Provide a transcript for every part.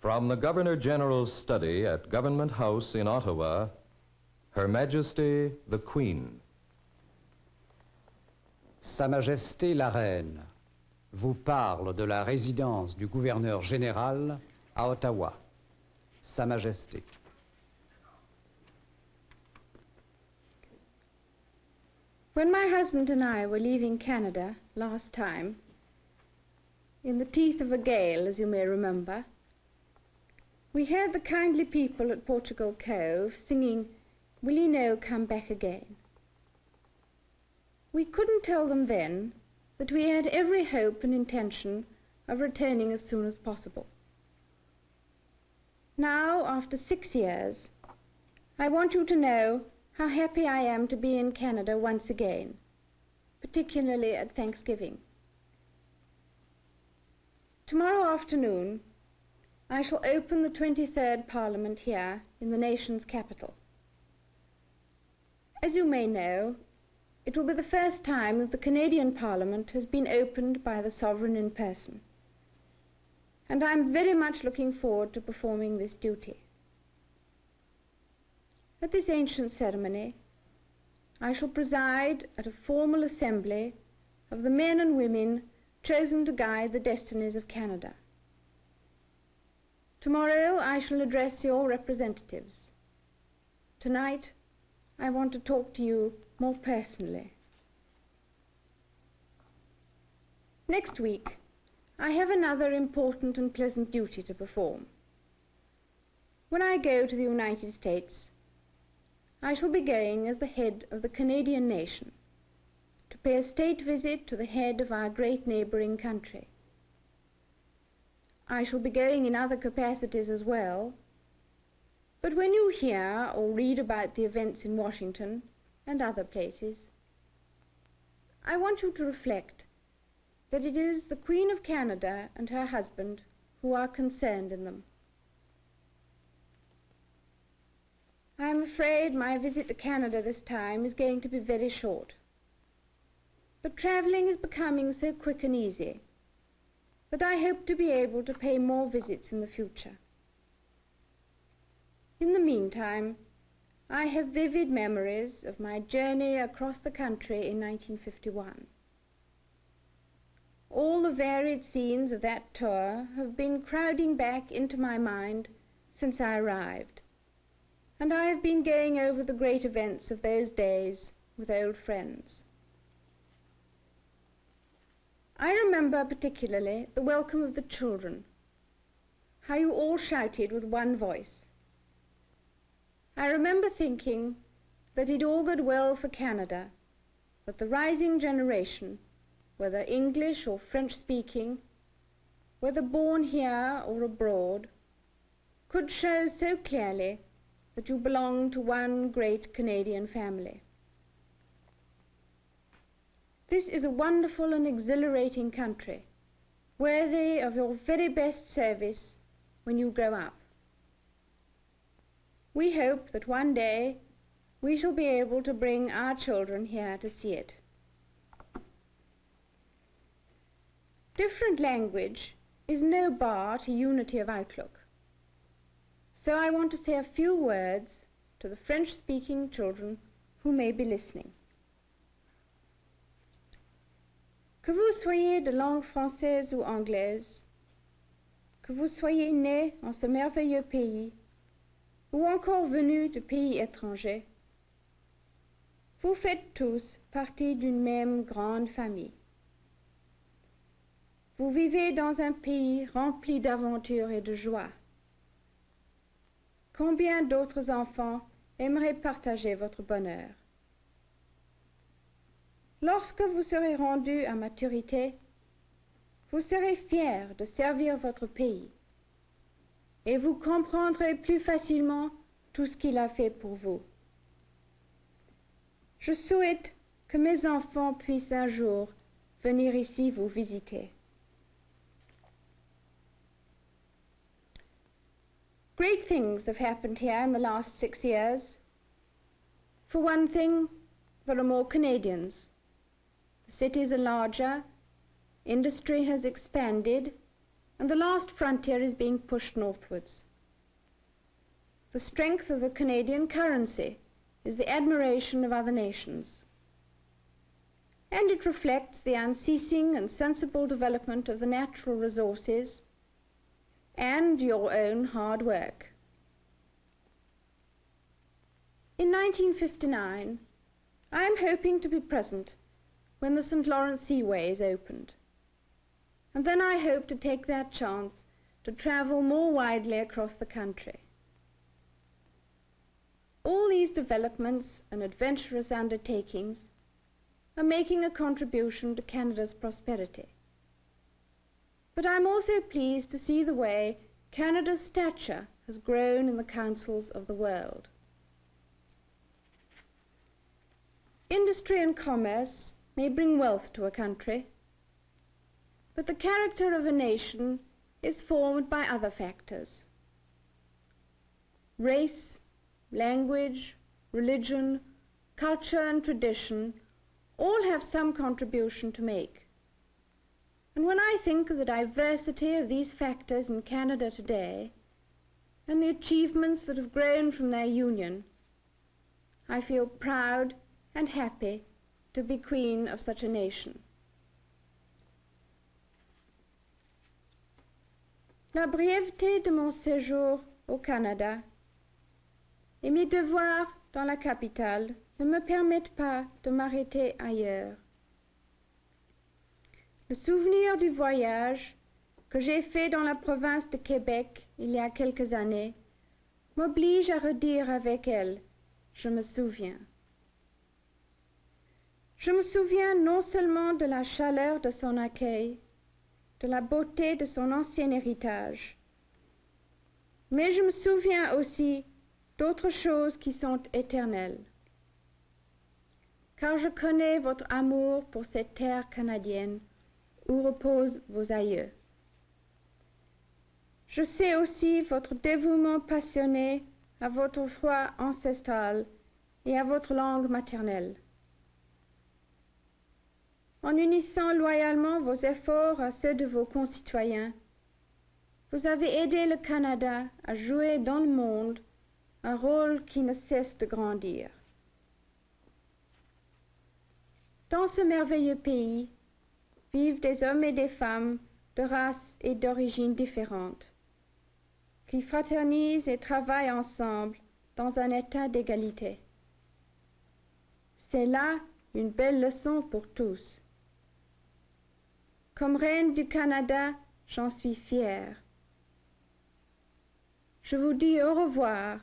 From the Governor-General's study at Government House in Ottawa, Her Majesty the Queen. Sa Majesté la Reine vous parle de la résidence du gouverneur général à Ottawa. Sa Majesté. When my husband and I were leaving Canada last time, in the teeth of a gale, as you may remember, we heard the kindly people at Portugal Cove singing, "Will ye no come back again?" We couldn't tell them then that we had every hope and intention of returning as soon as possible. Now, after 6 years, I want you to know how happy I am to be in Canada once again, particularly at Thanksgiving. Tomorrow afternoon, I shall open the 23rd Parliament here in the nation's capital. As you may know, it will be the first time that the Canadian Parliament has been opened by the Sovereign in person, and I'm very much looking forward to performing this duty. At this ancient ceremony, I shall preside at a formal assembly of the men and women chosen to guide the destinies of Canada. Tomorrow I shall address your representatives. Tonight I want to talk to you more personally. Next week I have another important and pleasant duty to perform. When I go to the United States, I shall be going as the head of the Canadian nation to pay a state visit to the head of our great neighboring country. I shall be going in other capacities as well, but when you hear or read about the events in Washington and other places, I want you to reflect that it is the Queen of Canada and her husband who are concerned in them. I am afraid my visit to Canada this time is going to be very short, but travelling is becoming so quick and easy that I hope to be able to pay more visits in the future. In the meantime, I have vivid memories of my journey across the country in 1951. All the varied scenes of that tour have been crowding back into my mind since I arrived, and I have been going over the great events of those days with old friends. I remember particularly the welcome of the children, how you all shouted with one voice. I remember thinking that it augured well for Canada, that the rising generation, whether English or French-speaking, whether born here or abroad, could show so clearly that you belong to one great Canadian family. This is a wonderful and exhilarating country, worthy of your very best service when you grow up. We hope that one day we shall be able to bring our children here to see it. Different language is no bar to unity of outlook, so I want to say a few words to the French-speaking children who may be listening. Que vous soyez de langue française ou anglaise, que vous soyez né en ce merveilleux pays, ou encore venu de pays étrangers, vous faites tous partie d'une même grande famille. Vous vivez dans un pays rempli d'aventures et de joie. Combien d'autres enfants aimeraient partager votre bonheur? Lorsque vous serez rendu à maturité, vous serez fiers de servir votre pays et vous comprendrez plus facilement tout ce qu'il a fait pour vous. Je souhaite que mes enfants puissent un jour venir ici vous visiter. Great things have happened here in the last 6 years. For one thing, there are more Canadians. The cities are larger, industry has expanded, and the last frontier is being pushed northwards. The strength of the Canadian currency is the admiration of other nations, and it reflects the unceasing and sensible development of the natural resources and your own hard work. In 1959, I am hoping to be present when the St. Lawrence Seaway is opened, and then I hope to take that chance to travel more widely across the country. All these developments and adventurous undertakings are making a contribution to Canada's prosperity. But I'm also pleased to see the way Canada's stature has grown in the councils of the world. Industry and commerce may bring wealth to a country, but the character of a nation is formed by other factors. Race, language, religion, culture and tradition all have some contribution to make. And when I think of the diversity of these factors in Canada today and the achievements that have grown from their union, I feel proud and happy to be queen of such a nation. La brièveté de mon séjour au Canada et mes devoirs dans la capitale ne me permettent pas de m'arrêter ailleurs. Le souvenir du voyage que j'ai fait dans la province de Québec il y a quelques années m'oblige à redire avec elle « Je me souviens ». Je me souviens non seulement de la chaleur de son accueil, de la beauté de son ancien héritage, mais je me souviens aussi d'autres choses qui sont éternelles, car je connais votre amour pour cette terre canadienne où reposent vos aïeux. Je sais aussi votre dévouement passionné à votre foi ancestrale et à votre langue maternelle. En unissant loyalement vos efforts à ceux de vos concitoyens, vous avez aidé le Canada à jouer dans le monde un rôle qui ne cesse de grandir. Dans ce merveilleux pays vivent des hommes et des femmes de races et d'origines différentes, qui fraternisent et travaillent ensemble dans un état d'égalité. C'est là une belle leçon pour tous. Comme reine du Canada, j'en suis fière. Je vous dis au revoir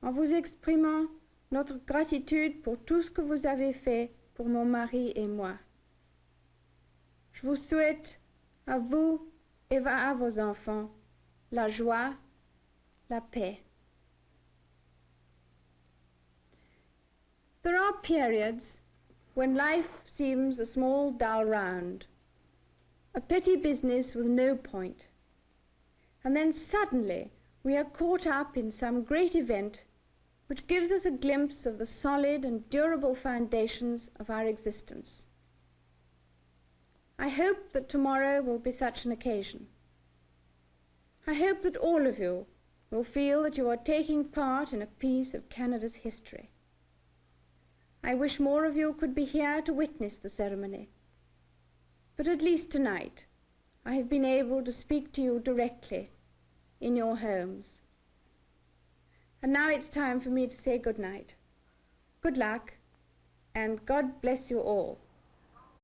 en vous exprimant notre gratitude pour tout ce que vous avez fait pour mon mari et moi. Je vous souhaite à vous et à vos enfants la joie, la paix. There are periods when life seems a small dull round, a petty business with no point, and then suddenly we are caught up in some great event which gives us a glimpse of the solid and durable foundations of our existence. I hope that tomorrow will be such an occasion. I hope that all of you will feel that you are taking part in a piece of Canada's history. I wish more of you could be here to witness the ceremony, but at least tonight I have been able to speak to you directly in your homes. And now it's time for me to say good night. Good luck, and God bless you all.